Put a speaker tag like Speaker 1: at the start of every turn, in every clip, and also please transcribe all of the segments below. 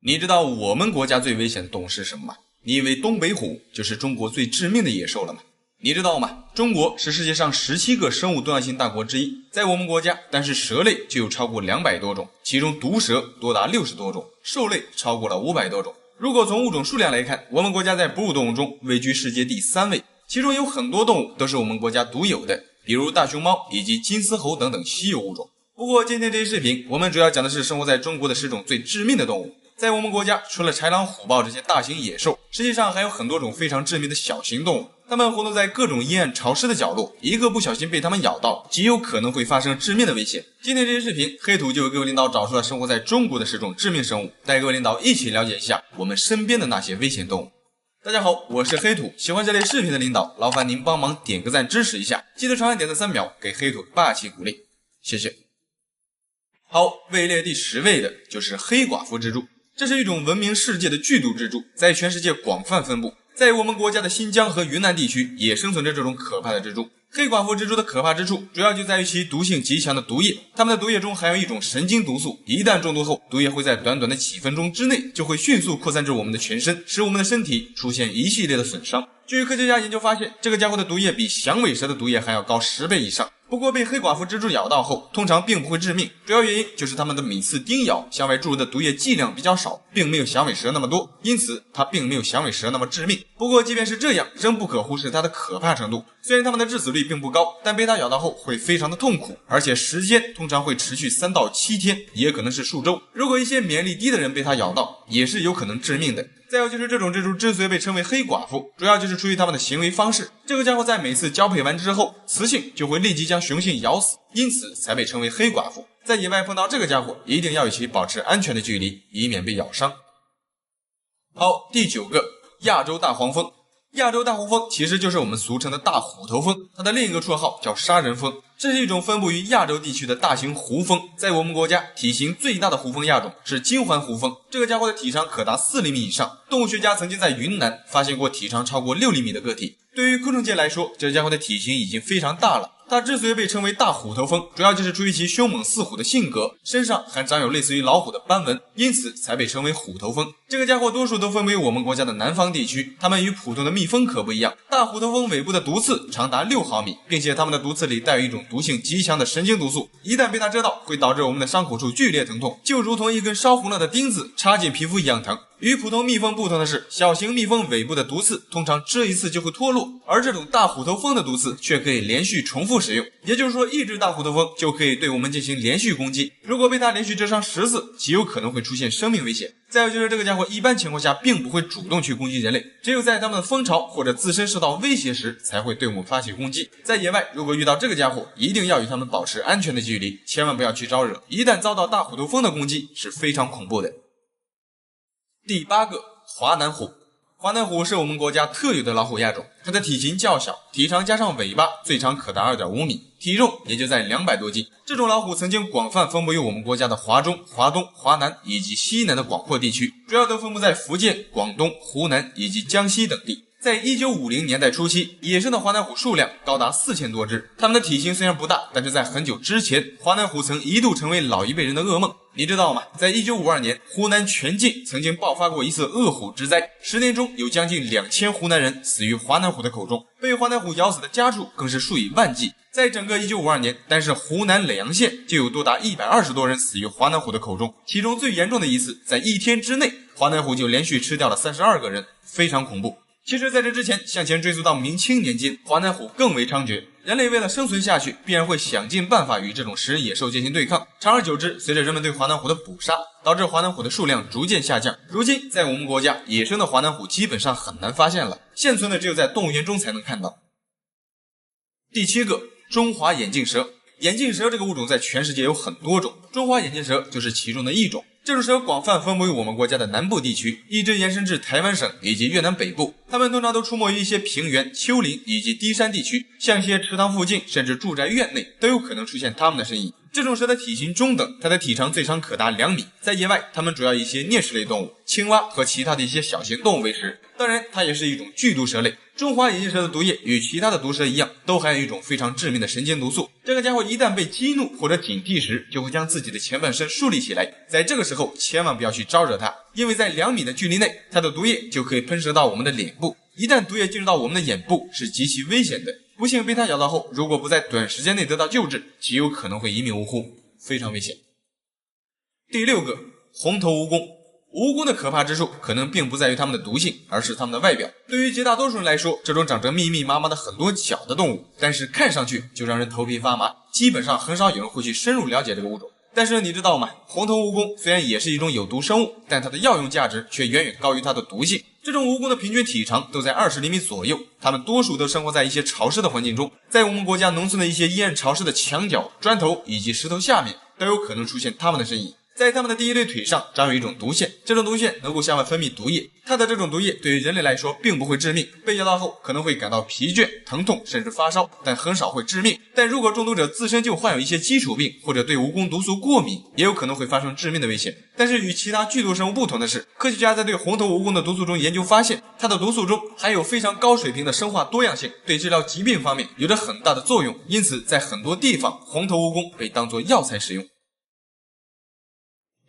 Speaker 1: 你知道我们国家最危险的动物是什么吗？你以为东北虎就是中国最致命的野兽了吗？你知道吗？中国是世界上17个生物多样性大国之一，在我们国家，但是蛇类就有超过200多种，其中毒蛇多达60多种，兽类超过了500多种。如果从物种数量来看，我们国家在哺乳动物中位居世界第3位，其中有很多动物都是我们国家独有的，比如大熊猫以及金丝猴等等稀有物种。不过今天这期视频，我们主要讲的是生活在中国的10种最致命的动物。在我们国家，除了豺狼虎豹这些大型野兽，实际上还有很多种非常致命的小型动物，它们活动在各种阴暗潮湿的角落，一个不小心被它们咬到，极有可能会发生致命的危险。今天这期视频，黑土就为各位领导找出了生活在中国的10种致命生物，带各位领导一起了解一下我们身边的那些危险动物。大家好，我是黑土，喜欢这类视频的领导，劳烦您帮忙点个赞支持一下，记得长按点赞3秒，给黑土霸气鼓励，谢谢。好，位列第10位的就是黑寡妇蜘蛛。这是一种闻名世界的剧毒蜘蛛，在全世界广泛分布，在我们国家的新疆和云南地区也生存着这种可怕的蜘蛛。黑寡妇蜘蛛的可怕之处主要就在于其毒性极强的毒液，它们的毒液中含有一种神经毒素，一旦中毒后，毒液会在短短的几分钟之内就会迅速扩散至我们的全身，使我们的身体出现一系列的损伤。据科学家研究发现，这个家伙的毒液比响尾蛇的毒液还要高10倍以上。不过被黑寡妇蜘蛛咬到后，通常并不会致命，主要原因就是它们的每次叮咬向外注入的毒液剂量比较少，并没有响尾蛇那么多，因此它并没有响尾蛇那么致命。不过即便是这样，仍不可忽视它的可怕程度。虽然它们的致死率并不高，但被它咬到后会非常的痛苦，而且时间通常会持续3到7天，也可能是数周。如果一些免疫力低的人被它咬到，也是有可能致命的。再有就是这种蜘蛛之所以被称为黑寡妇，主要就是出于它们的行为方式。这个家伙在每次交配完之后，雌性就会立即将雄性咬死，因此才被称为黑寡妇。在野外碰到这个家伙，一定要与其保持安全的距离，以免被咬伤。好，第9个，亚洲大黄蜂。亚洲大黄蜂其实就是我们俗称的大虎头蜂，它的另一个绰号叫杀人蜂。这是一种分布于亚洲地区的大型胡蜂，在我们国家体型最大的胡蜂亚种是金环胡蜂，这个家伙的体长可达4厘米以上。动物学家曾经在云南发现过体长超过6厘米的个体。对于昆虫界来说，这家伙的体型已经非常大了。它之所以被称为大虎头蜂，主要就是出于其凶猛似虎的性格，身上还长有类似于老虎的斑纹，因此才被称为虎头蜂。这个家伙多数都分布于我们国家的南方地区，它们与普通的蜜蜂可不一样，大虎头蜂尾部的毒刺长达6毫米，并且它们的毒刺里带有一种毒性极强的神经毒素，一旦被它蛰到，会导致我们的伤口处剧烈疼痛，就如同一根烧红了的钉子插进皮肤一样疼。与普通蜜蜂不同的是，小型蜜蜂尾部的毒刺通常蛰一次就会脱落，而这种大虎头蜂的毒刺却可以连续重复使用，也就是说一只大虎头蜂就可以对我们进行连续攻击，如果被它连续蛰伤10次，极有可能会出现生命危险。再有就是这个家伙一般情况下并不会主动去攻击人类，只有在它们的蜂巢或者自身受到威胁时才会对我们发起攻击。在野外如果遇到这个家伙，一定要与它们保持安全的距离，千万不要去招惹，一旦遭到大虎头蜂的攻击是非常恐怖的。第8个，华南虎。华南虎是我们国家特有的老虎亚种，它的体型较小，体长加上尾巴最长可达 2.5 米，体重也就在200多斤。这种老虎曾经广泛分布于我们国家的华中、华东、华南以及西南的广阔地区，主要都分布在福建、广东、湖南以及江西等地。在1950年代初期，野生的华南虎数量高达4000多只，它们的体型虽然不大，但是在很久之前，华南虎曾一度成为老一辈人的噩梦。你知道吗？在1952年，湖南全境曾经爆发过一次恶虎之灾，10年中有将近2000湖南人死于华南虎的口中，被华南虎咬死的家数更是数以万计。在整个1952年，单是湖南耒阳县就有多达120多人死于华南虎的口中，其中最严重的一次，在1天之内，华南虎就连续吃掉了32个人，非常恐怖。其实在这之前，向前追溯到明清年间，华南虎更为猖獗，人类为了生存下去，必然会想尽办法与这种食人野兽进行对抗。长而久之，随着人们对华南虎的捕杀，导致华南虎的数量逐渐下降。如今在我们国家，野生的华南虎基本上很难发现了，现存的只有在动物园中才能看到。第7个，中华眼镜蛇。眼镜蛇这个物种在全世界有很多种，中华眼镜蛇就是其中的一种。这种蛇广泛分布于我们国家的南部地区，一直延伸至台湾省以及越南北部。它们通常都出没于一些平原、丘陵以及低山地区，像一些池塘附近甚至住宅院内都有可能出现它们的身影。这种蛇的体型中等，它的体长最长可达2米。在野外，它们主要以一些啮齿类动物、青蛙和其他的一些小型动物为食。当然，它也是一种剧毒蛇类。中华野鸡蛇的毒液与其他的毒蛇一样，都含有一种非常致命的神经毒素。这个家伙一旦被激怒或者警惕时，就会将自己的前半身竖立起来。在这个时候，千万不要去招惹它，因为在2米的距离内，它的毒液就可以喷射到我们的脸部。一旦毒液进入到我们的眼部，是极其危险的。不幸被它咬到后，如果不在短时间内得到救治，极有可能会一命呜呼，非常危险。第6个，红头蜈蚣。蜈蚣的可怕之处可能并不在于它们的毒性，而是它们的外表。对于绝大多数人来说，这种长着密密麻麻的很多角的动物，但是看上去就让人头皮发麻，基本上很少有人会去深入了解这个物种。但是你知道吗？红头蜈蚣虽然也是一种有毒生物，但它的药用价值却远远高于它的毒性。这种蜈蚣的平均体长都在20厘米左右，它们多数都生活在一些潮湿的环境中，在我们国家农村的一些阴暗潮湿的墙角、砖头以及石头下面，都有可能出现它们的身影。在它们的第一对腿上长有一种毒腺，这种毒腺能够向外分泌毒液。它的这种毒液对于人类来说并不会致命，被咬到后可能会感到疲倦、疼痛甚至发烧，但很少会致命。但如果中毒者自身就患有一些基础病，或者对蜈蚣毒素过敏，也有可能会发生致命的危险。但是与其他剧毒生物不同的是，科学家在对红头蜈蚣的毒素中研究发现，它的毒素中含有非常高水平的生化多样性，对治疗疾病方面有着很大的作用，因此在很多地方红头蜈蚣被当作药材使用。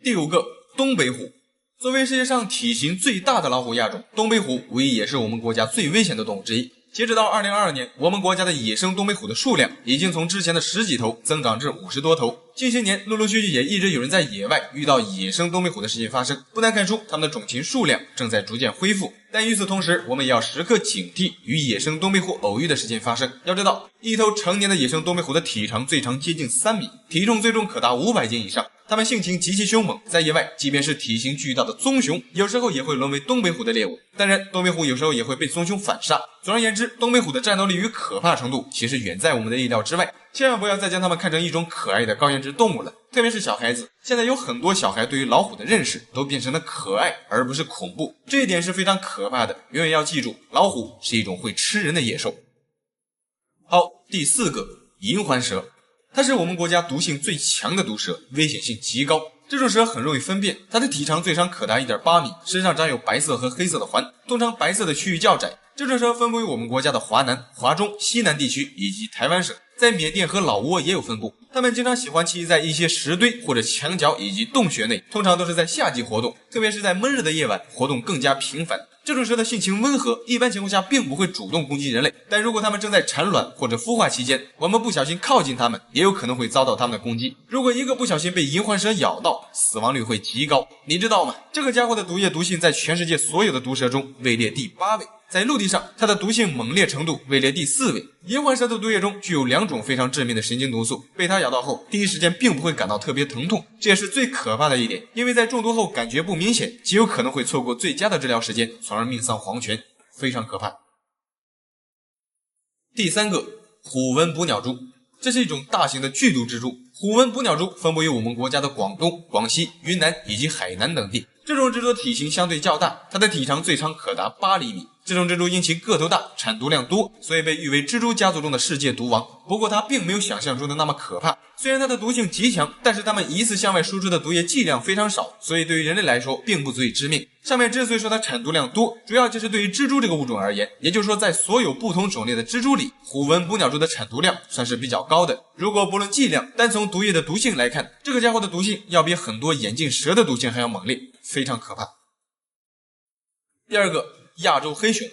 Speaker 1: 第5个，东北虎。作为世界上体型最大的老虎亚种，东北虎无疑也是我们国家最危险的动物之一。截止到2022年，我们国家的野生东北虎的数量已经从之前的10几头增长至50多头。近些年陆陆续续也一直有人在野外遇到野生东北虎的事情发生，不难看出它们的种群数量正在逐渐恢复。但与此同时，我们也要时刻警惕与野生东北虎偶遇的事情发生。要知道，一头成年的野生东北虎的体长最长接近3米，体重最重可达500斤以上。它们性情极其凶猛，在野外即便是体型巨大的棕熊，有时候也会沦为东北虎的猎物。当然，东北虎有时候也会被棕熊反杀。总而言之，东北虎的战斗力与可怕程度其实远在我们的意料之外。千万不要再将它们看成一种可爱的高颜值动物了，特别是小孩子。现在有很多小孩对于老虎的认识都变成了可爱而不是恐怖，这一点是非常可怕的。永远要记住，老虎是一种会吃人的野兽。好，第4个，银环蛇。它是我们国家毒性最强的毒蛇，危险性极高。这种蛇很容易分辨，它的体长最长可达 1.8 米，身上长有白色和黑色的环，通常白色的区域较窄。这种蛇分布于我们国家的华南、华中、西南地区以及台湾省，在缅甸和老挝也有分布。它们经常喜欢栖息在一些石堆或者墙角以及洞穴内，通常都是在夏季活动，特别是在闷热的夜晚，活动更加频繁。这种蛇的性情温和，一般情况下并不会主动攻击人类，但如果它们正在产卵或者孵化期间，我们不小心靠近它们，也有可能会遭到它们的攻击。如果一个不小心被银环蛇咬到，死亡率会极高。你知道吗？这个家伙的毒液毒性在全世界所有的毒蛇中位列第8位，在陆地上它的毒性猛烈程度位列第4位。银环蛇的毒液中具有2种非常致命的神经毒素，被它咬到后第一时间并不会感到特别疼痛，这也是最可怕的一点，因为在中毒后感觉不明显，极有可能会错过最佳的治疗时间，从而命丧黄泉，非常可怕。第3个，虎纹捕鸟蛛。这是一种大型的剧毒蜘蛛，虎纹捕鸟蛛分布于我们国家的广东、广西、云南以及海南等地。这种蜘蛛的体型相对较大，它的体长最长可达8厘米。这种蜘蛛因其个头大、产毒量多，所以被誉为蜘蛛家族中的世界毒王。不过它并没有想象中的那么可怕，虽然它的毒性极强，但是它们一次向外输出的毒液剂量非常少，所以对于人类来说并不足以致命。上面之所以说它产毒量多，主要就是对于蜘蛛这个物种而言，也就是说在所有不同种类的蜘蛛里，虎纹捕鸟蛛的产毒量算是比较高的。如果不论剂量，单从毒液的毒性来看，这个家伙的毒性要比很多眼镜蛇的毒性还要猛烈，非常可怕。第2个，亚洲黑熊。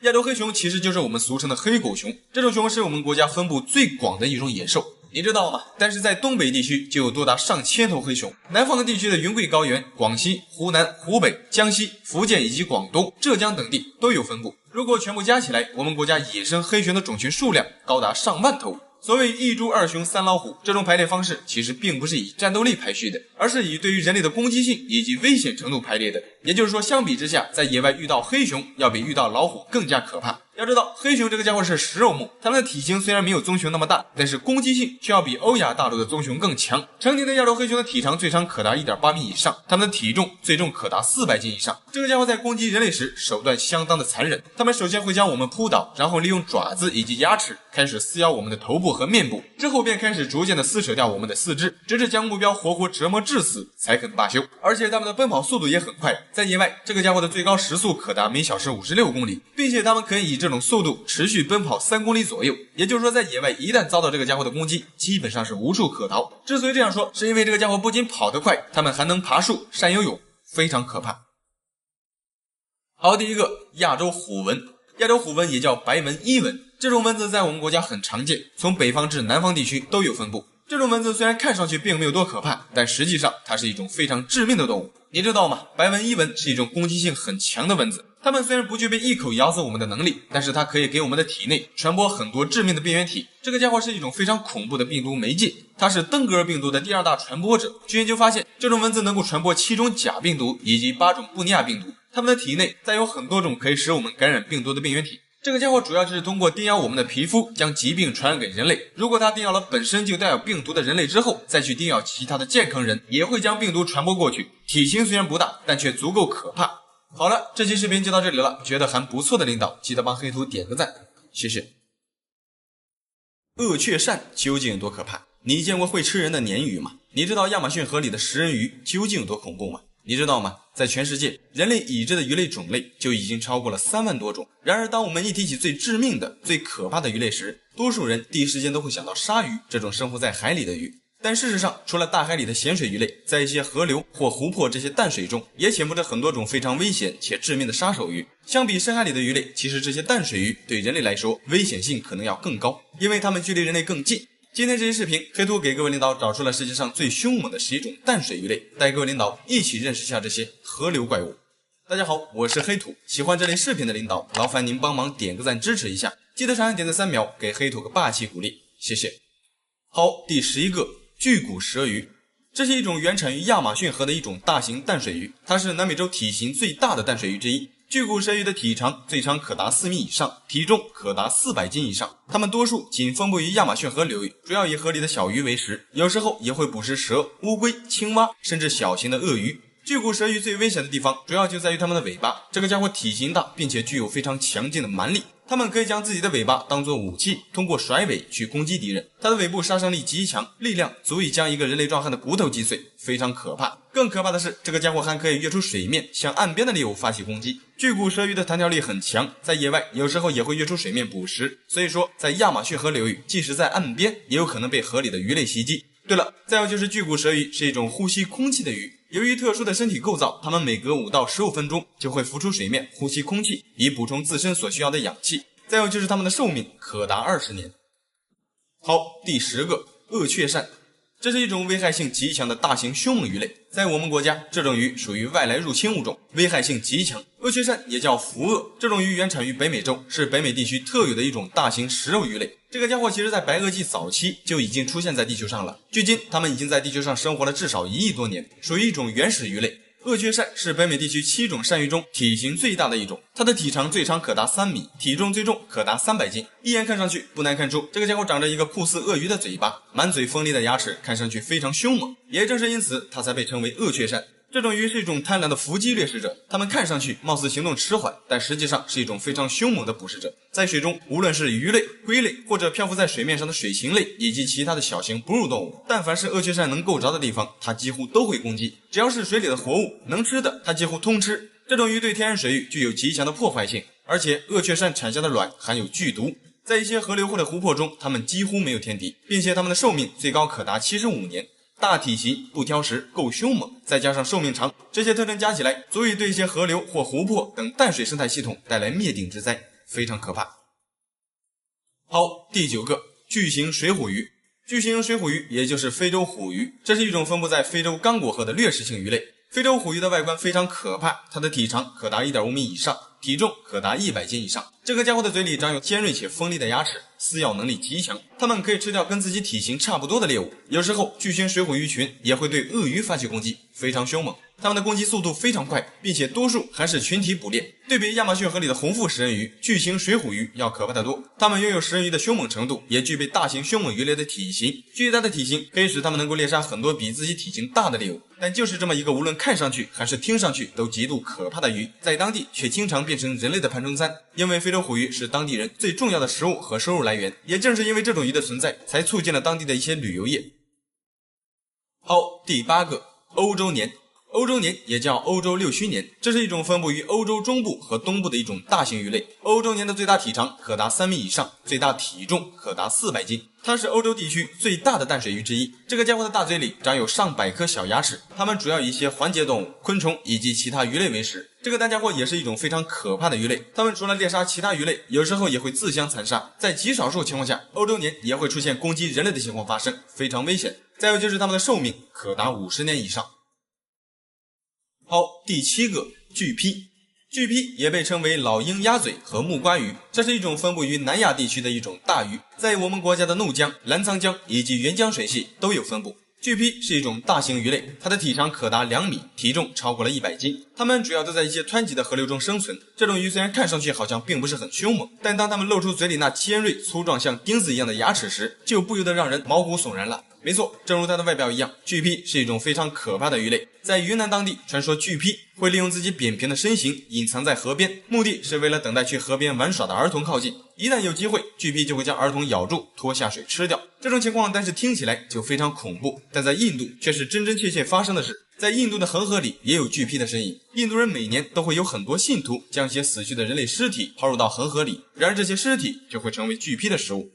Speaker 1: 亚洲黑熊其实就是我们俗称的黑狗熊，这种熊是我们国家分布最广的一种野兽，你知道吗？但是在东北地区就有多达上千头黑熊，南方的地区的云贵高原、广西、湖南、湖北、江西、福建以及广东、浙江等地都有分布。如果全部加起来，我们国家野生黑熊的种群数量高达上万头。所谓一猪二熊三老虎，这种排列方式其实并不是以战斗力排序的，而是以对于人类的攻击性以及危险程度排列的。也就是说，相比之下，在野外遇到黑熊要比遇到老虎更加可怕。要知道，黑熊这个家伙是食肉目，它们的体型虽然没有棕熊那么大，但是攻击性却要比欧亚大陆的棕熊更强。成年的亚洲黑熊的体长最长可达 1.8 米以上，它们的体重最重可达400斤以上。这个家伙在攻击人类时手段相当的残忍，它们首先会将我们扑倒，然后利用爪子以及牙齿开始撕咬我们的头部和面部，之后便开始逐渐的撕扯掉我们的四肢，直至将目标活活折磨致死才肯罢休。而且它们的奔跑速度也很快，在野外这个家伙的最高时速可达每小时56公里，并且它们可以以这种速度持续奔跑3公里左右。也就是说，在野外一旦遭到这个家伙的攻击，基本上是无处可逃。之所以这样说，是因为这个家伙不仅跑得快，它们还能爬树、善游泳，非常可怕。好，第一个，亚洲虎纹。亚洲虎纹也叫白纹伊纹，这种蚊子在我们国家很常见，从北方至南方地区都有分布。这种蚊子虽然看上去并没有多可怕，但实际上它是一种非常致命的动物。你知道吗？白纹伊蚊是一种攻击性很强的蚊子，它们虽然不具备一口咬死我们的能力，但是它可以给我们的体内传播很多致命的病原体。这个家伙是一种非常恐怖的病毒媒介，它是登革热病毒的第2大传播者。据研究发现，这种蚊子能够传播7种甲病毒以及8种布尼亚病毒，它们的体内载有很多种可以使我们感染病毒的病原体。这个家伙主要就是通过叮咬我们的皮肤将疾病传染给人类，如果它叮咬了本身就带有病毒的人类之后，再去叮咬其他的健康人，也会将病毒传播过去。体型虽然不大，但却足够可怕。好了，这期视频就到这里了，觉得还不错的领导记得帮黑图点个赞，谢谢。鳄雀鳝究竟有多可怕？你见过会吃人的鲶鱼吗？你知道亚马逊河里的食人鱼究竟有多恐怖吗？你知道吗？在全世界，人类已知的鱼类种类就已经超过了3万多种。然而，当我们一提起最致命的、最可怕的鱼类时，多数人第一时间都会想到鲨鱼这种生活在海里的鱼。但事实上，除了大海里的咸水鱼类，在一些河流或湖泊这些淡水中，也潜伏着很多种非常危险且致命的杀手鱼。相比深海里的鱼类，其实这些淡水鱼对人类来说危险性可能要更高，因为它们距离人类更近。今天这期视频，黑兔给各位领导找出了世界上最凶猛的11种淡水鱼类，带各位领导一起认识一下这些河流怪物。大家好，我是黑兔，喜欢这类视频的领导，劳烦您帮忙点个赞支持一下，记得长按点赞3秒，给黑兔个霸气鼓励，谢谢。好，第11个，巨骨舌鱼。这是一种原产于亚马逊河的一种大型淡水鱼，它是南美洲体型最大的淡水鱼之一。巨骨舌鱼的体长最长可达4米以上，体重可达400斤以上。它们多数仅分布于亚马逊河流域，主要以河里的小鱼为食，有时候也会捕食蛇、乌龟、青蛙，甚至小型的鳄鱼。巨骨舌鱼最危险的地方主要就在于它们的尾巴，这个家伙体型大，并且具有非常强劲的蛮力。它们可以将自己的尾巴当作武器，通过甩尾去攻击敌人。它的尾部杀伤力极强，力量足以将一个人类壮汉的骨头击碎，非常可怕。更可怕的是，这个家伙还可以跃出水面，向岸边的猎物发起攻击。巨骨舌鱼的弹跳力很强，在野外有时候也会跃出水面捕食，所以说在亚马逊河流域，即使在岸边，也有可能被河里的鱼类袭击。对了，再有就是巨骨舌鱼是一种呼吸空气的鱼，由于特殊的身体构造，它们每隔5到15分钟就会浮出水面呼吸空气，以补充自身所需要的氧气。再有就是它们的寿命可达20年。好，第10个，鳄雀鳝。这是一种危害性极强的大型凶猛鱼类，在我们国家，这种鱼属于外来入侵物种，危害性极强。鳄雀鳝也叫福鳄，这种鱼原产于北美洲，是北美地区特有的一种大型食肉鱼类。这个家伙其实在白垩纪早期就已经出现在地球上了，距今它们已经在地球上生活了至少1亿多年，属于一种原始鱼类。鳄雀鳝是北美地区7种鳝鱼中体型最大的一种，它的体长最长可达3米，体重最重可达300斤。一眼看上去不难看出，这个家伙长着一个酷似鳄鱼的嘴巴，满嘴锋利的牙齿，看上去非常凶猛。也正是因此，它才被称为鳄雀鳝。这种鱼是一种贪婪的伏击掠食者，它们看上去貌似行动迟缓，但实际上是一种非常凶猛的捕食者。在水中，无论是鱼类、龟类，或者漂浮在水面上的水禽类，以及其他的小型哺乳动物，但凡是鳄雀鳝能够着的地方，它几乎都会攻击。只要是水里的活物，能吃的它几乎通吃。这种鱼对天然水域具有极强的破坏性，而且鳄雀鳝产下的卵含有剧毒。在一些河流或者湖泊中，它们几乎没有天敌，并且它们的寿命最高可达75年。大体型、不挑食、够凶猛，再加上寿命长，这些特征加起来，足以对一些河流或湖泊等淡水生态系统带来灭顶之灾，非常可怕。好，第9个，巨型水虎鱼。巨型水虎鱼也就是非洲虎鱼，这是一种分布在非洲刚果河的掠食性鱼类。非洲虎鱼的外观非常可怕，它的体长可达 1.5 米以上，体重可达100斤以上。这个家伙的嘴里长有尖锐且锋利的牙齿，撕咬能力极强，它们可以吃掉跟自己体型差不多的猎物。有时候巨型水虎鱼群也会对鳄鱼发起攻击，非常凶猛。它们的攻击速度非常快，并且多数还是群体捕猎。对比亚马逊河里的红腹食人鱼、巨型水虎鱼要可怕得多。它们拥有食人鱼的凶猛程度，也具备大型凶猛鱼类的体型。巨大的体型可以使它们能够猎杀很多比自己体型大的猎物。但就是这么一个无论看上去还是听上去都极度可怕的鱼，在当地却经常变成人类的盘中餐。因为非洲虎鱼是当地人最重要的食物和收入来源，也正是因为这种鱼的存在，才促进了当地的一些旅游业。好，第8个，欧洲年。欧洲年也叫欧洲六须年，这是一种分布于欧洲中部和东部的一种大型鱼类。欧洲年的最大体长可达3米以上，最大体重可达400斤。它是欧洲地区最大的淡水鱼之一。这个家伙的大嘴里长有上百颗小牙齿，它们主要以一些环节动物、昆虫以及其他鱼类为食。这个大家伙也是一种非常可怕的鱼类，它们除了猎杀其他鱼类，有时候也会自相残杀。在极少数情况下，欧洲年也会出现攻击人类的情况发生，非常危险。再有就是它们的寿命可达50年以上。好，第7个，巨鳖。巨鳖也被称为老鹰鸭嘴和木瓜鱼，这是一种分布于南亚地区的一种大鱼，在我们国家的怒江、澜沧江以及沅江水系都有分布。巨鳖是一种大型鱼类，它的体长可达2米，体重超过了100斤。它们主要都在一些湍急的河流中生存。这种鱼虽然看上去好像并不是很凶猛，但当它们露出嘴里那尖锐、粗壮像钉子一样的牙齿时，就不由得让人毛骨悚然了。没错，正如它的外表一样，巨鳖是一种非常可怕的鱼类。在云南当地，传说巨鳖会利用自己扁平的身形隐藏在河边，目的是为了等待去河边玩耍的儿童靠近。一旦有机会，巨鳖就会将儿童咬住，拖下水吃掉。这种情况但是听起来就非常恐怖，但在印度却是真真切切发生的事。在印度的恒河里也有巨鳖的身影，印度人每年都会有很多信徒将一些死去的人类尸体抛入到恒河里，然而这些尸体就会成为巨鳖的食物。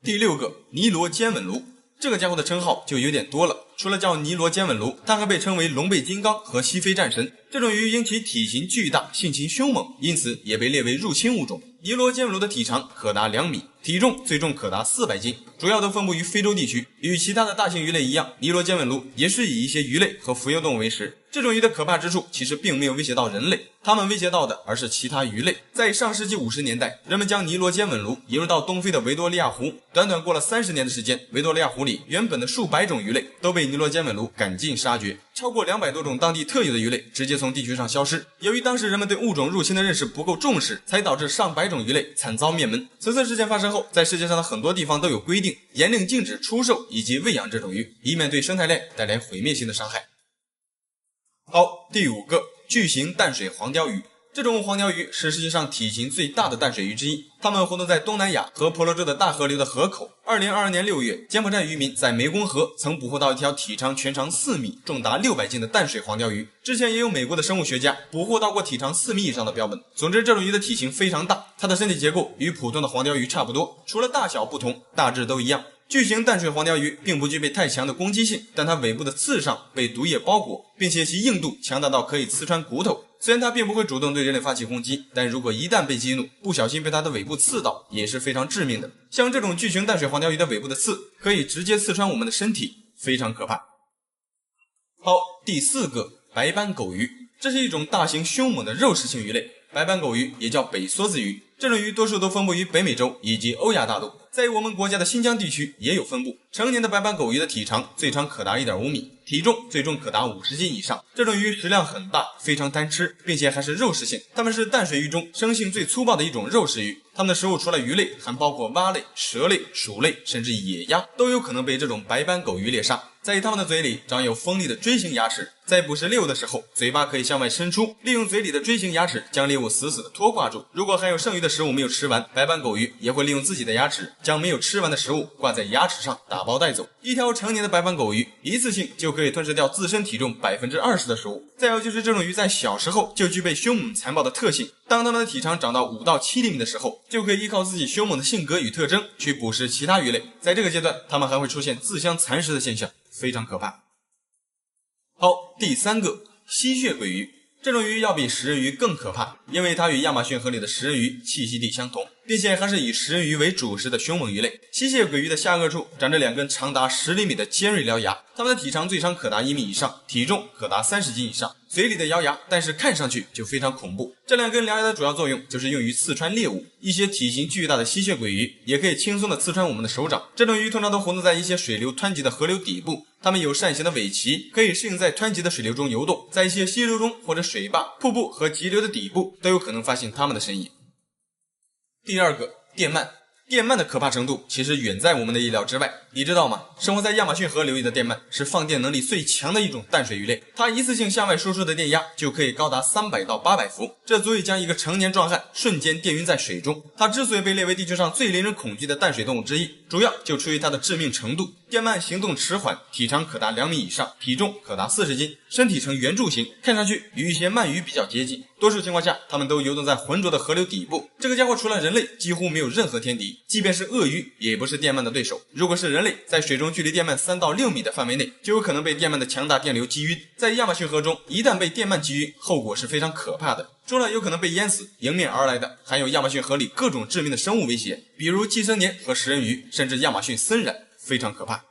Speaker 1: 第6个，尼罗尖吻鲈。这个家伙的称号就有点多了，除了叫尼罗尖吻鲈，它还被称为龙背金刚和西非战神。这种鱼因其体型巨大，性情凶猛，因此也被列为入侵物种。尼罗尖吻鲈的体长可达2米，体重最重可达400斤，主要都分布于非洲地区。与其他的大型鱼类一样，尼罗尖吻鲈也是以一些鱼类和浮游动物为食。这种鱼的可怕之处其实并没有威胁到人类，它们威胁到的而是其他鱼类。在上世纪50年代，人们将尼罗尖吻鲈引入到东非的维多利亚湖，短短过了30年的时间，维多利亚湖里原本的数百种鱼类都被尼罗尖吻鲈赶尽杀绝，超过200多种当地特有的鱼类直接从地球上消失。由于当时人们对物种入侵的认识不够重视，才导致上百种鱼类惨遭灭门。此次事件发生后，在世界上的很多地方都有规定，严令禁止出售以及喂养这种鱼，以免对生态链带来毁灭性的伤害。好，第5个，巨型淡水黄鲷鱼。这种黄鲷鱼是世界上体型最大的淡水鱼之一，它们活动在东南亚和婆罗洲的大河流的河口。2022年6月，柬埔寨渔民在湄公河曾捕获到一条体长全长4米、重达600斤的淡水黄鲷鱼。之前也有美国的生物学家捕获到过体长4米以上的标本。总之，这种鱼的体型非常大，它的身体结构与普通的黄鲷鱼差不多，除了大小不同，大致都一样。巨型淡水黄鲷鱼并不具备太强的攻击性，但它尾部的刺上被毒液包裹，并且其硬度强大到可以刺穿骨头。虽然它并不会主动对人类发起攻击，但如果一旦被激怒，不小心被它的尾部刺到，也是非常致命的。像这种巨型淡水黄鲷鱼的尾部的刺，可以直接刺穿我们的身体，非常可怕。好，第4个，白斑狗鱼。这是一种大型凶猛的肉食性鱼类，白斑狗鱼也叫北梭子鱼。这种鱼多数都分布于北美洲以及欧亚大陆，在我们国家的新疆地区也有分布。成年的白斑狗鱼的体长最长可达 1.5 米，体重最重可达50斤以上。这种鱼食量很大，非常贪吃，并且还是肉食性。它们是淡水鱼中生性最粗暴的一种肉食鱼。它们的食物除了鱼类，还包括蛙类、蛇类、鼠类，甚至野鸭都有可能被这种白斑狗鱼猎杀。在它们的嘴里长有锋利的锥形牙齿，在捕食猎物的时候，嘴巴可以向外伸出，利用嘴里的锥形牙齿将猎物死死地拖挂住。如果还有剩余的食物没有吃完，白斑狗鱼也会利用自己的牙齿将没有吃完的食物挂在牙齿上打包带走。一条成年的白斑狗鱼一次性就可以吞噬掉自身体重 20% 的食物。再有就是这种鱼在小时候就具备凶猛残暴的特性，当它们的体长长到5到7厘米的时候，就可以依靠自己凶猛的性格与特征去捕食其他鱼类。在这个阶段，它们还会出现自相残食的现象，非常可怕。好，第3个，吸血鬼鱼。这种鱼要比食人鱼更可怕，因为它与亚马逊河里的食人鱼栖息地相同，并且还是以食人鱼为主食的凶猛鱼类。吸血鬼鱼的下颚处长着2根长达10厘米的尖锐獠牙，它们的体长最长可达1米以上，体重可达30斤以上。嘴里的獠牙，但是看上去就非常恐怖。这2根獠牙的主要作用就是用于刺穿猎物，一些体型巨大的吸血鬼鱼也可以轻松的刺穿我们的手掌。这种鱼通常都活动在一些水流湍急的河流底部，它们有扇形的尾鳍，可以适应在湍急的水流中游动，在一些溪流中或者水坝、瀑布和急流的底部都有可能发现它们的身影。第2个，电鳗。电鳗的可怕程度其实远在我们的意料之外，你知道吗？生活在亚马逊河流域的电鳗是放电能力最强的一种淡水鱼类，它一次性向外输出的电压就可以高达300到800伏，这足以将一个成年壮汉瞬间电晕在水中。它之所以被列为地球上最令人恐惧的淡水动物之一，主要就出于它的致命程度。电鳗行动迟缓，体长可达2米以上，体重可达40斤，身体呈圆柱形，看上去与一些鳗鱼比较接近。多数情况下，它们都游动在浑浊的河流底部。这个家伙除了人类，几乎没有任何天敌，即便是鳄鱼也不是电鳗的对手。如果是人类，在水中距离电鳗3到6米的范围内，就有可能被电鳗的强大电流击晕。在亚马逊河中，一旦被电鳗击晕，后果是非常可怕的。除了有可能被淹死，迎面而来的还有亚马逊河里各种致命的生物威胁，比如寄生年和食人鱼，甚至亚马逊森蚺，非常可怕。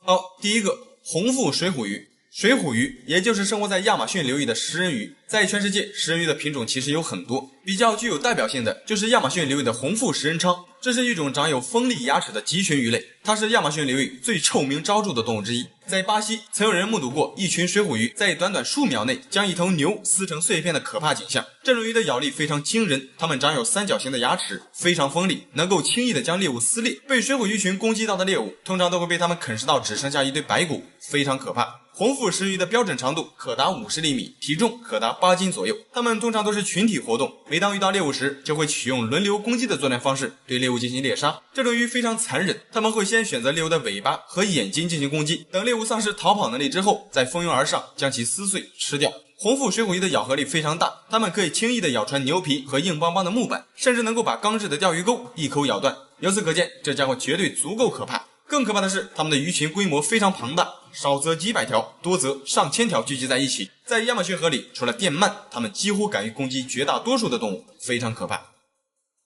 Speaker 1: 好，第1个，红腹水虎鱼。水虎鱼也就是生活在亚马逊流域的食人鱼，在全世界食人鱼的品种其实有很多，比较具有代表性的就是亚马逊流域的红腹食人鲳。这是一种长有锋利牙齿的棘群鱼类，它是亚马逊流域最臭名昭著的动物之一。在巴西，曾有人目睹过一群水虎鱼在短短数秒内将一头牛撕成碎片的可怕景象。这种鱼的咬力非常惊人，它们长有三角形的牙齿，非常锋利，能够轻易的将猎物撕裂。被水虎鱼群攻击到的猎物，通常都会被它们啃食到只剩下一堆白骨，非常可怕。红腹食鱼的标准长度可达50厘米，体重可达8斤左右。它们通常都是群体活动，每当遇到猎物时，就会取用轮流攻击的作战方式对猎物进行猎杀。这种鱼非常残忍，它们会先选择猎物的尾巴和眼睛进行攻击，等猎物丧失逃跑能力之后，再蜂拥而上将其撕碎吃掉。红腹水虎鱼的咬合力非常大，它们可以轻易地咬穿牛皮和硬邦邦的木板，甚至能够把钢制的钓鱼钩一口咬断。由此可见，这家伙绝对足够可怕。更可怕的是，它们的鱼群规模非常庞大，少则几百条，多则上千条聚集在一起。在亚马逊河里，除了电鳗，它们几乎敢于攻击绝大多数的动物，非常可怕。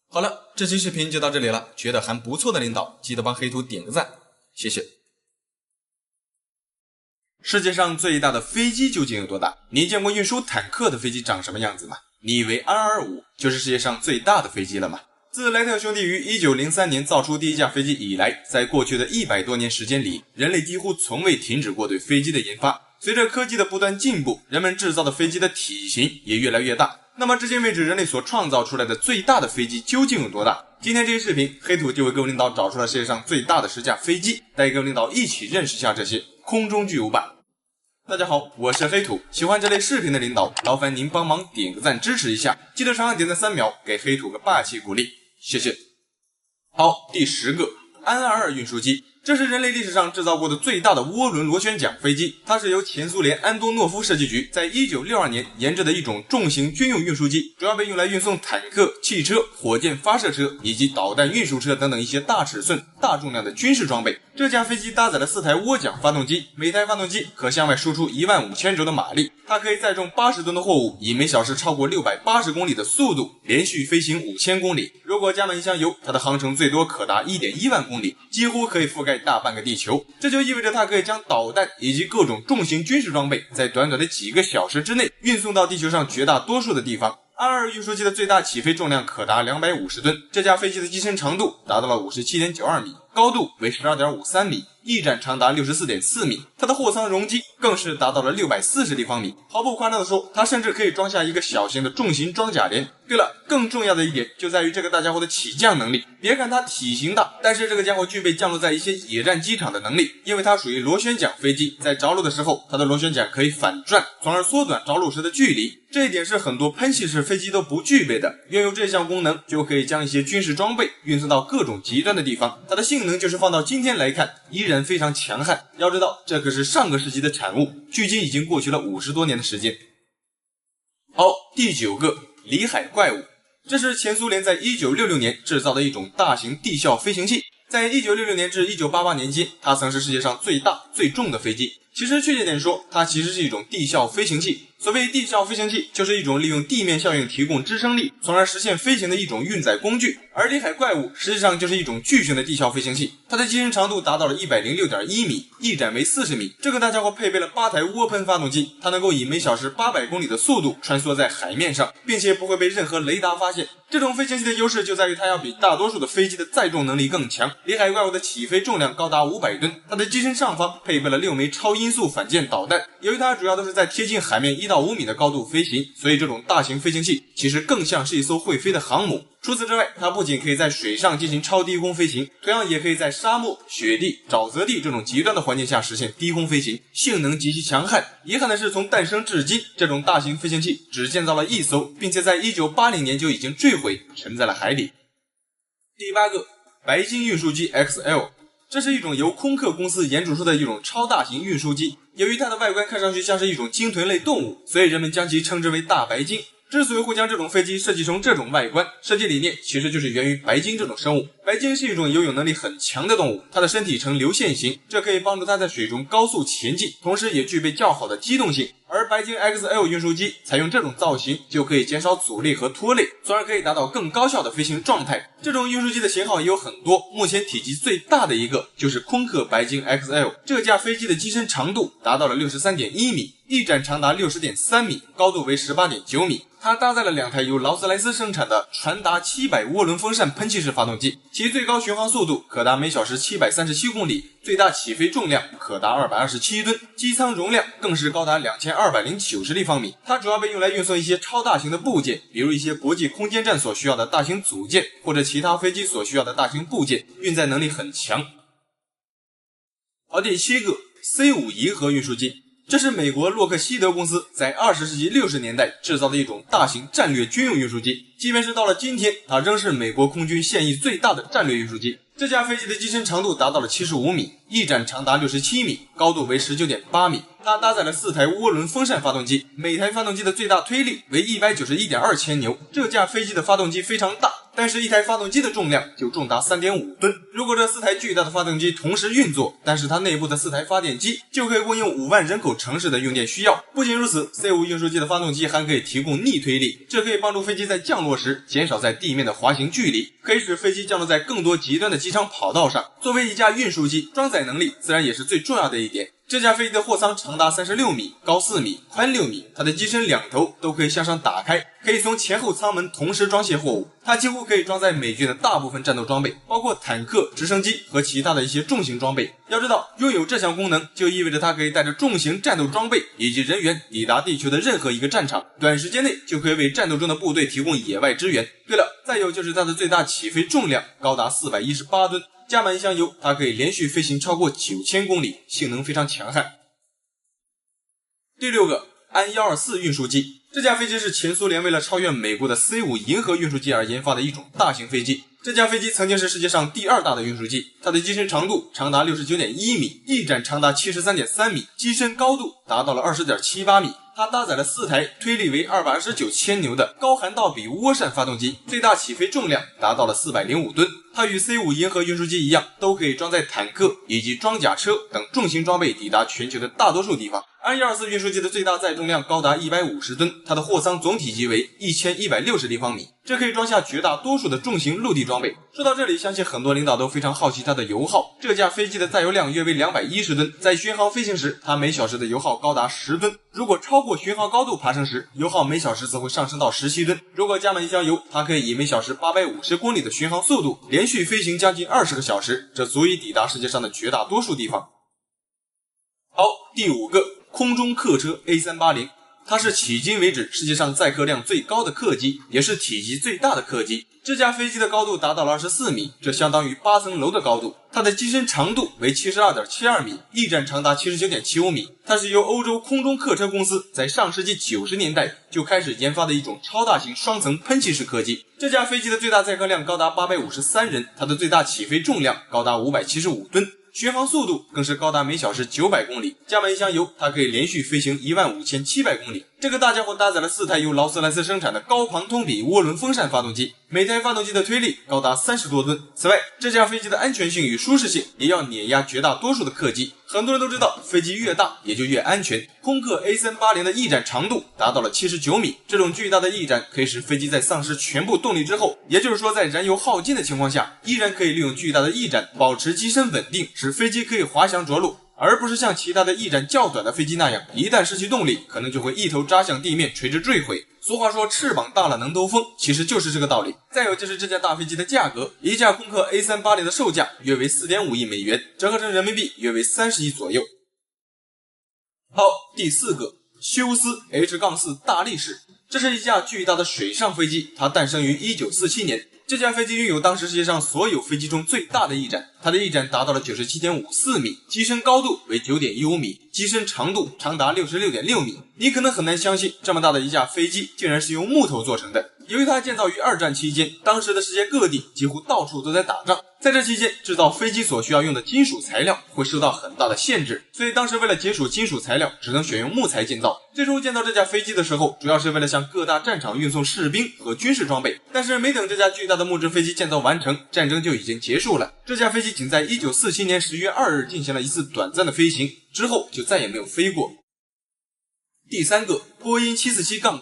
Speaker 1: 好了，这期视频就到这里了，觉得还不错的领导，记得帮黑土点个赞，谢谢。世界上最大的飞机究竟有多大？你见过运输坦克的飞机长什么样子吗？你以为 225 就是世界上最大的飞机了吗？自莱特兄弟于1903年造出第一架飞机以来，在过去的100多年时间里，人类几乎从未停止过对飞机的研发。随着科技的不断进步，人们制造的飞机的体型也越来越大。那么至今为止，人类所创造出来的最大的飞机究竟有多大？今天这期视频，黑土就为各位领导找出了世界上最大的10架飞机，带各位领导一起认识一下这些空中巨无霸。大家好，我是黑土，喜欢这类视频的领导，劳烦您帮忙点个赞支持一下，记得长按点赞3秒，给黑土个霸气鼓励，谢谢。好，第10个，安22运输机。这是人类历史上制造过的最大的涡轮螺旋桨飞机，它是由前苏联安多诺夫设计局在1962年研制的一种重型军用运输机，主要被用来运送坦克、汽车、火箭发射车以及导弹运输车等等一些大尺寸、大重量的军事装备。这架飞机搭载了4台涡桨发动机，每台发动机可向外输出15000轴的马力，它可以载重80吨的货物，以每小时超过680公里的速度连续飞行5000公里。如果加满一箱油，它的航程最多可达1.1万公里，几乎可以覆盖大半个地球。这就意味着它可以将导弹以及各种重型军事装备在短短的几个小时之内运送到地球上绝大多数的地方。22运输机的最大起飞重量可达250吨，这架飞机的机身长度达到了 57.92 米，高度为 12.53 米，翼展长达 64.4 米，它的货舱容积更是达到了640立方米。毫不夸张的说，它甚至可以装下一个小型的重型装甲连。对了，更重要的一点就在于这个大家伙的起降能力。别看它体型大，但是这个家伙具备降落在一些野战机场的能力，因为它属于螺旋桨飞机，在着陆的时候，它的螺旋桨可以反转，从而缩短着陆时的距离。这一点是很多喷气式飞机都不具备的，拥有这项功能就可以将一些军事装备运送到各种极端的地方。它的性能就是放到今天来看依然非常强悍，要知道这可是上个世纪的产物，距今已经过去了50多年的时间。好，第9个，里海怪物。这是前苏联在1966年制造的一种大型地效飞行器，在1966年至1988年间，它曾是世界上最大最重的飞机。其实确切点说，它其实是一种地效飞行器，所谓地效飞行器，就是一种利用地面效应提供支撑力，从而实现飞行的一种运载工具。而里海怪物实际上就是一种巨型的地效飞行器，它的机身长度达到了 106.1 米，翼展为40米。这个大家伙配备了8台涡喷发动机，它能够以每小时800公里的速度穿梭在海面上，并且不会被任何雷达发现。这种飞行器的优势就在于它要比大多数的飞机的载重能力更强。里海怪物的起飞重量高达500吨，它的机身上方配备了6枚超音速反舰导弹。由于它主要都是在贴近海面1到5米的高度飞行，所以这种大型飞行器其实更像是一艘会飞的航母。除此之外，它不仅可以在水上进行超低空飞行，同样也可以在沙漠、雪地、沼泽地这种极端的环境下实现低空飞行，性能极其强悍。遗憾的是，从诞生至今，这种大型飞行器只建造了1艘，并且在1980年就已经坠毁，沉在了海里。第8个，白鲸运输机 XL。这是一种由空客公司研制出的一种超大型运输机，由于它的外观看上去像是一种鲸豚类动物，所以人们将其称之为大白鲸。之所以会将这种飞机设计成这种外观，设计理念其实就是源于白鲸这种生物。白鲸是一种游泳能力很强的动物，它的身体呈流线型，这可以帮助它在水中高速前进，同时也具备较好的机动性。而白鲸 XL 运输机采用这种造型，就可以减少阻力和拖累，从而可以达到更高效的飞行状态。这种运输机的型号也有很多，目前体积最大的一个就是空客白鲸 XL。这架飞机的机身长度达到了 63.1 米，翼展长达 60.3 米，高度为 18.9 米。它搭载了2台由劳斯莱斯生产的传达700涡轮风扇喷气式发动机，其最高巡航速度可达每小时737公里，最大起飞重量可达227吨，机舱容量更是高达2290立方米。它主要被用来运送一些超大型的部件，比如一些国际空间站所需要的大型组件，或者其他飞机所需要的大型部件，运载能力很强。好，第7个 C5 银河运输机。这是美国洛克希德公司在20世纪60年代制造的一种大型战略军用运输机，即便是到了今天，它仍是美国空军现役最大的战略运输机。这架飞机的机身长度达到了75米，翼展长达67米，高度为 19.8 米。它搭载了4台涡轮风扇发动机，每台发动机的最大推力为 191.2 千牛。这架飞机的发动机非常大，但是一台发动机的重量就重达 3.5 吨。如果这4台巨大的发动机同时运作，但是它内部的4台发电机就可以供应5万人口城市的用电需要。不仅如此， C5 运输机的发动机还可以提供逆推力，这可以帮助飞机在降落时减少在地面的滑行距离，可以使飞机降落在更多极端的机场跑道上。作为一架运输机，装载能力自然也是最重要的一点。这架飞机的货舱长达36米，高4米，宽6米，它的机身2头都可以向上打开，可以从前后舱门同时装卸货物。它几乎可以装载美军的大部分战斗装备，包括坦克、直升机和其他的一些重型装备。要知道，拥有这项功能就意味着它可以带着重型战斗装备以及人员抵达地球的任何一个战场，短时间内就可以为战斗中的部队提供野外支援。对了，再有就是它的最大起飞重量高达418吨，加满一箱油，它可以连续飞行超过9000公里，性能非常强悍。第6个，安124运输机。这架飞机是前苏联为了超越美国的 C5 银河运输机而研发的一种大型飞机。这架飞机曾经是世界上第2大的运输机，它的机身长度长达 69.1 米，翼展长达 73.3 米，机身高度达到了 20.78 米。它搭载了4台推力为229千牛的高涵道比涡扇发动机，最大起飞重量达到了405吨。它与 C5 银河运输机一样，都可以装载坦克以及装甲车等重型装备抵达全球的大多数地方。安124运输机的最大载重量高达150吨，它的货舱总体积为1160立方米，这可以装下绝大多数的重型陆地装备。说到这里，相信很多领导都非常好奇它的油耗。这架飞机的载油量约为210吨，在巡航飞行时，它每小时的油耗高达10吨。如果超过巡航高度爬升时，油耗每小时则会上升到17吨。如果加满一箱油，它可以以每小时850公里的巡航速度连续飞行将近20个小时，这足以抵达世界上的绝大多数地方。好，第5个，空中客车 A380。它是迄今为止世界上载客量最高的客机，也是体积最大的客机。这架飞机的高度达到了24米，这相当于8层楼的高度。它的机身长度为 72.72 米，翼展长达 79.75 米。它是由欧洲空中客车公司在上世纪90年代就开始研发的一种超大型双层喷气式客机。这架飞机的最大载客量高达853人，它的最大起飞重量高达575吨。巡航速度更是高达每小时900公里，加满一箱油，它可以连续飞行15700公里，这个大家伙搭载了4台由劳斯莱斯生产的高庞通比涡轮风扇发动机，每台发动机的推力高达30多吨。此外，这架飞机的安全性与舒适性也要碾压绝大多数的客机。很多人都知道，飞机越大也就越安全。空客 A380 的翼展长度达到了79米，这种巨大的翼展可以使飞机在丧失全部动力之后，也就是说在燃油耗尽的情况下，依然可以利用巨大的翼展保持机身稳定，使飞机可以滑翔着陆。而不是像其他的翼展较短的飞机那样，一旦失去动力，可能就会一头扎向地面，垂直坠毁。俗话说翅膀大了能兜风，其实就是这个道理。再有就是这架大飞机的价格，一架空客 A380 的售价约为 4.5 亿美元，折合成人民币约为30亿左右。好，第4个，休斯 H-4 大力士，这是一架巨大的水上飞机，它诞生于1947年。这架飞机拥有当时世界上所有飞机中最大的翼展，它的翼展达到了 97.54 米，机身高度为 9.15 米，机身长度长达 66.6 米。你可能很难相信，这么大的一架飞机竟然是用木头做成的。由于它建造于2战期间，当时的世界各地几乎到处都在打仗，在这期间制造飞机所需要用的金属材料会受到很大的限制，所以当时为了节省金属材料，只能选用木材建造。最初建造这架飞机的时候，主要是为了向各大战场运送士兵和军事装备，但是没等这架巨大的木质飞机建造完成，战争就已经结束了。这架飞机仅在1947年10月2日进行了一次短暂的飞行，之后就再也没有飞过。第3个，波音 747-8。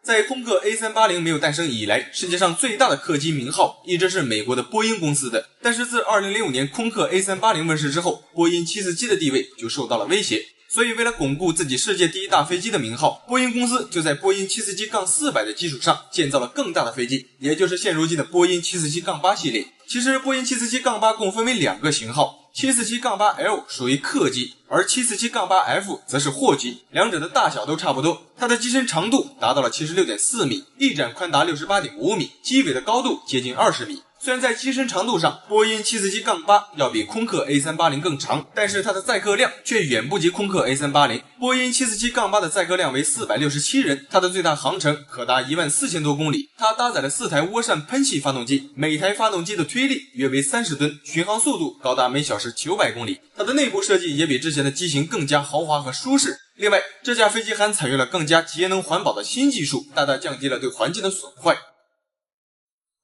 Speaker 1: 在空客 A380 没有诞生以来，世界上最大的客机名号一直是美国的波音公司的。但是自2005年空客 A380 问世之后，波音747的地位就受到了威胁。所以为了巩固自己世界第一大飞机的名号，波音公司就在波音747-400的基础上建造了更大的飞机，也就是现如今的波音747-8系列。其实波音747-8共分为2个型号，747-8L 属于客机，而747-8F 则是货机，两者的大小都差不多。它的机身长度达到了 76.4 米，翼展宽达 68.5 米，机尾的高度接近20米。虽然在机身长度上，波音747-8要比空客 A380 更长，但是它的载客量却远不及空客 A380。波音747-8的载客量为467人，它的最大航程可达14000多公里。它搭载了4台涡扇喷气发动机，每台发动机的推力约为30吨，巡航速度高达每小时900公里。它的内部设计也比之前的机型更加豪华和舒适。另外，这架飞机还采用了更加节能环保的新技术，大大降低了对环境的损坏。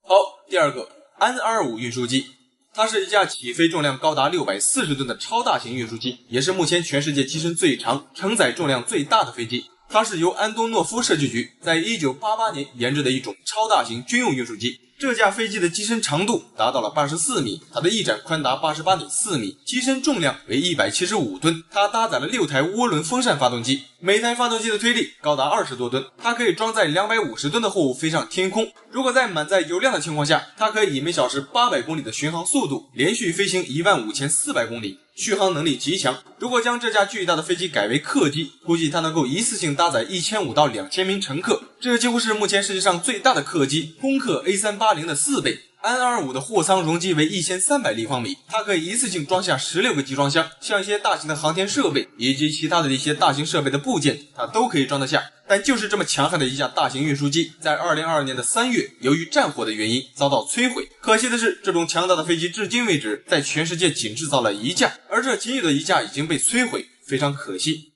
Speaker 1: 好，第2个。安25运输机，它是一架起飞重量高达640吨的超大型运输机，也是目前全世界机身最长、承载重量最大的飞机。它是由安东诺夫设计局在1988年研制的一种超大型军用运输机。这架飞机的机身长度达到了84米，它的翼展宽达 88.4 米，机身重量为175吨。它搭载了6台涡轮风扇发动机，每台发动机的推力高达20多吨，它可以装载250吨的货物飞上天空。如果在满载油量的情况下，它可以以每小时800公里的巡航速度连续飞行15400公里，续航能力极强。如果将这架巨大的飞机改为客机，估计它能够一次性搭载1500到2000名乘客，这几乎是目前世界上最大的客机空客 A380 的4倍。安25的货舱容积为1300立方米，它可以一次性装下16个集装箱，像一些大型的航天设备以及其他的一些大型设备的部件，它都可以装得下。但就是这么强悍的一架大型运输机，在2022年的3月，由于战火的原因遭到摧毁。可惜的是，这种强大的飞机至今为止，在全世界仅制造了1架，而这仅有的1架已经被摧毁，非常可惜。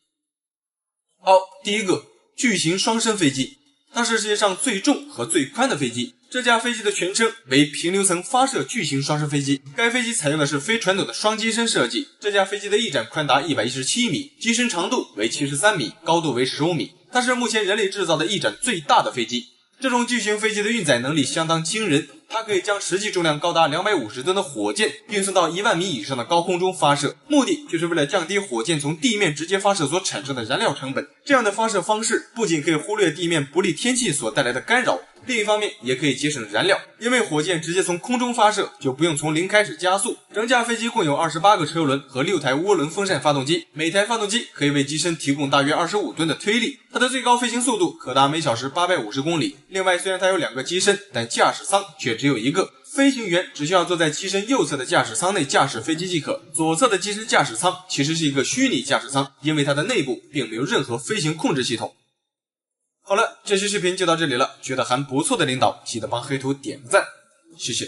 Speaker 1: 好，第1个，巨型双身飞机。它是世界上最重和最宽的飞机，这架飞机的全称为平流层发射巨型双身飞机。该飞机采用的是非传统的双机身设计，这架飞机的翼展宽达117米，机身长度为73米，高度为15米。它是目前人类制造的翼展最大的飞机。这种巨型飞机的运载能力相当惊人，它可以将实际重量高达250吨的火箭运送到10000米以上的高空中发射，目的就是为了降低火箭从地面直接发射所产生的燃料成本。这样的发射方式不仅可以忽略地面不利天气所带来的干扰，另一方面也可以节省燃料，因为火箭直接从空中发射就不用从零开始加速。整架飞机共有28个车轮和6台涡轮风扇发动机，每台发动机可以为机身提供大约25吨的推力，它的最高飞行速度可达每小时850公里。另外，虽然它有2个机身，但驾驶舱却只有1个，飞行员只需要坐在机身右侧的驾驶舱内驾驶飞机即可。左侧的机身驾驶舱其实是一个虚拟驾驶舱，因为它的内部并没有任何飞行控制系统。好了，这期视频就到这里了，觉得还不错的领导记得帮黑图点个赞，谢谢。